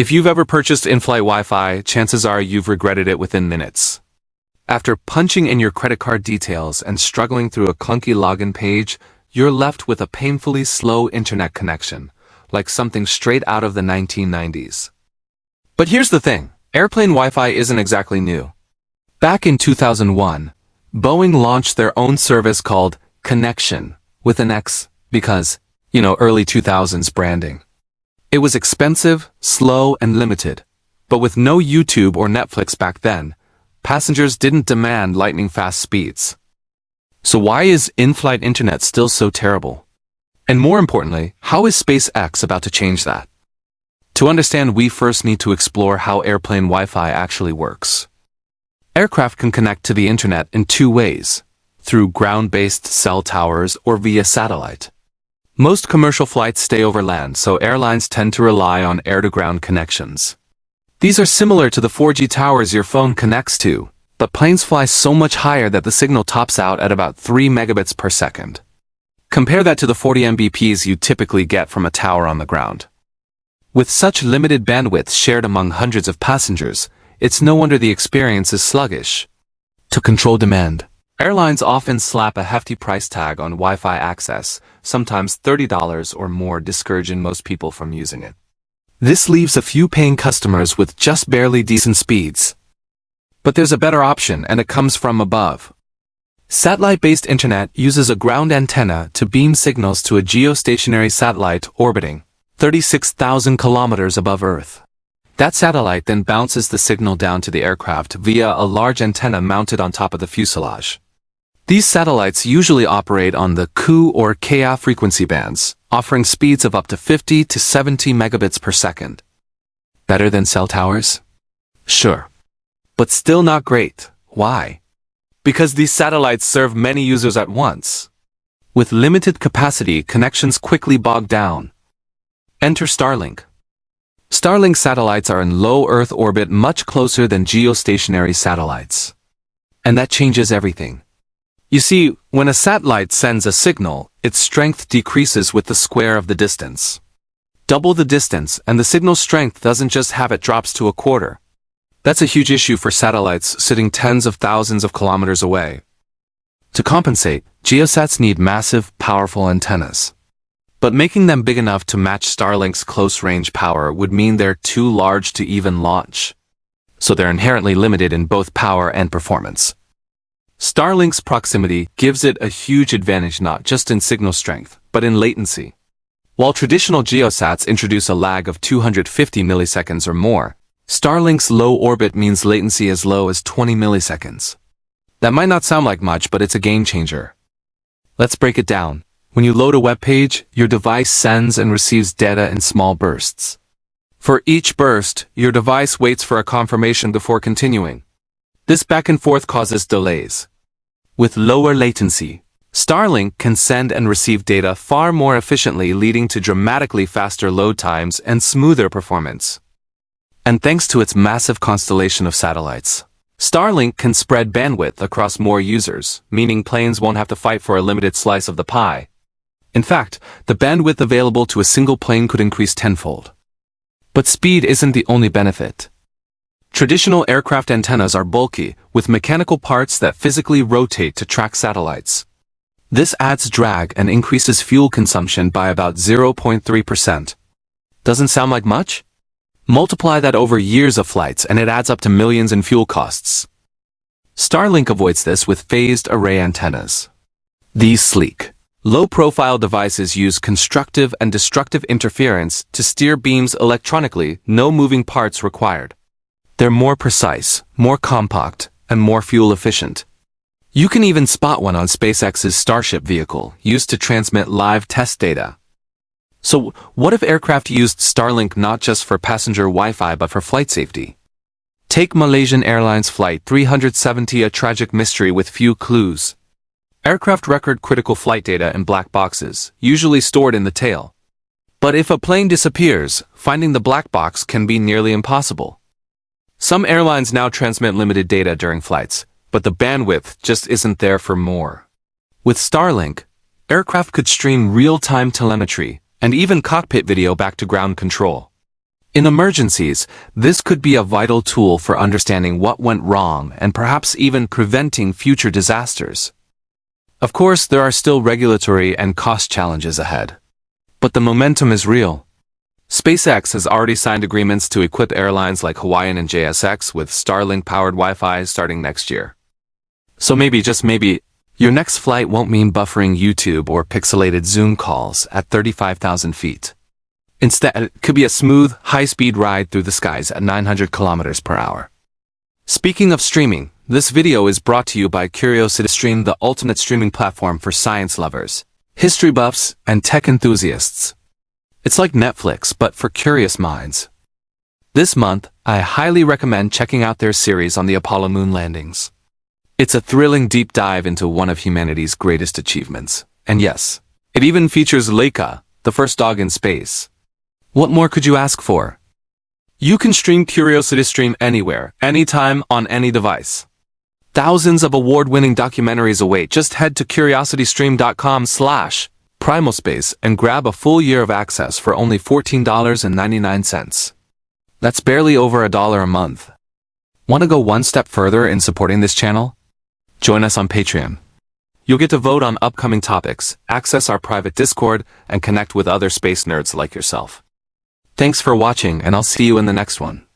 If you've ever purchased in-flight Wi-Fi, chances are you've regretted it within minutes. After punching in your credit card details and struggling through a clunky login page, you're left with a painfully slow internet connection, like something straight out of the 1990s. But here's the thing, airplane Wi-Fi isn't exactly new. Back in 2001, Boeing launched their own service called Connection, with an X, because, early 2000s branding. It was expensive, slow, and limited. But with no YouTube or Netflix back then, passengers didn't demand lightning-fast speeds. So why is in-flight internet still so terrible? And more importantly, how is SpaceX about to change that? To understand, we first need to explore how airplane Wi-Fi actually works. Aircraft can connect to the internet in two ways, through ground-based cell towers or via satellite. Most commercial flights stay over land, so airlines tend to rely on air-to-ground connections. These are similar to the 4G towers your phone connects to, but planes fly so much higher that the signal tops out at about 3 megabits per second. Compare that to the 40 Mbps you typically get from a tower on the ground. With such limited bandwidth shared among hundreds of passengers, it's no wonder the experience is sluggish. To control demand, airlines often slap a hefty price tag on Wi-Fi access, sometimes $30 or more, discouraging most people from using it. This leaves a few paying customers with just barely decent speeds. But there's a better option, and it comes from above. Satellite-based internet uses a ground antenna to beam signals to a geostationary satellite orbiting 36,000 kilometers above Earth. That satellite then bounces the signal down to the aircraft via a large antenna mounted on top of the fuselage. These satellites usually operate on the Ku or Ka frequency bands, offering speeds of up to 50 to 70 megabits per second. Better than cell towers? Sure. But still not great. Why? Because these satellites serve many users at once. With limited capacity, connections quickly bog down. Enter Starlink. Starlink satellites are in low Earth orbit, much closer than geostationary satellites. And that changes everything. You see, when a satellite sends a signal, its strength decreases with the square of the distance. Double the distance, and the signal strength doesn't just halve, it drops to a quarter. That's a huge issue for satellites sitting tens of thousands of kilometers away. To compensate, geosats need massive, powerful antennas. But making them big enough to match Starlink's close-range power would mean they're too large to even launch. So they're inherently limited in both power and performance. Starlink's proximity gives it a huge advantage not just in signal strength, but in latency. While traditional geosats introduce a lag of 250 milliseconds or more, Starlink's low orbit means latency as low as 20 milliseconds. That might not sound like much, but it's a game changer. Let's break it down. When you load a web page, your device sends and receives data in small bursts. For each burst, your device waits for a confirmation before continuing. This back and forth causes delays. With lower latency, Starlink can send and receive data far more efficiently, leading to dramatically faster load times and smoother performance. And thanks to its massive constellation of satellites, Starlink can spread bandwidth across more users, meaning planes won't have to fight for a limited slice of the pie. In fact, the bandwidth available to a single plane could increase tenfold. But speed isn't the only benefit. Traditional aircraft antennas are bulky, with mechanical parts that physically rotate to track satellites. This adds drag and increases fuel consumption by about 0.3%. Doesn't sound like much? Multiply that over years of flights and it adds up to millions in fuel costs. Starlink avoids this with phased array antennas. These sleek, low-profile devices use constructive and destructive interference to steer beams electronically, no moving parts required. They're more precise, more compact, and more fuel efficient. You can even spot one on SpaceX's Starship vehicle, used to transmit live test data. So, what if aircraft used Starlink not just for passenger Wi-Fi but for flight safety? Take Malaysian Airlines Flight 370, a tragic mystery with few clues. Aircraft record critical flight data in black boxes, usually stored in the tail. But if a plane disappears, finding the black box can be nearly impossible. Some airlines now transmit limited data during flights, but the bandwidth just isn't there for more. With Starlink, aircraft could stream real-time telemetry and even cockpit video back to ground control. In emergencies, this could be a vital tool for understanding what went wrong and perhaps even preventing future disasters. Of course, there are still regulatory and cost challenges ahead. But the momentum is real. SpaceX has already signed agreements to equip airlines like Hawaiian and JSX with Starlink-powered Wi-Fi starting next year. So maybe, just maybe, your next flight won't mean buffering YouTube or pixelated Zoom calls at 35,000 feet. Instead, it could be a smooth, high-speed ride through the skies at 900 kilometers per hour. Speaking of streaming, this video is brought to you by CuriosityStream, the ultimate streaming platform for science lovers, history buffs, and tech enthusiasts. It's like Netflix, but for curious minds. This month, I highly recommend checking out their series on the Apollo moon landings. It's a thrilling deep dive into one of humanity's greatest achievements. And yes, it even features Leica, the first dog in space. What more could you ask for? You can stream CuriosityStream anywhere, anytime, on any device. Thousands of award-winning documentaries await. Just head to curiositystream.com/primalspace and grab a full year of access for only $14.99. That's barely over $1 a month. Want to go one step further in supporting this channel? Join us on Patreon. You'll get to vote on upcoming topics, access our private Discord, and connect with other space nerds like yourself. Thanks for watching, and I'll see you in the next one.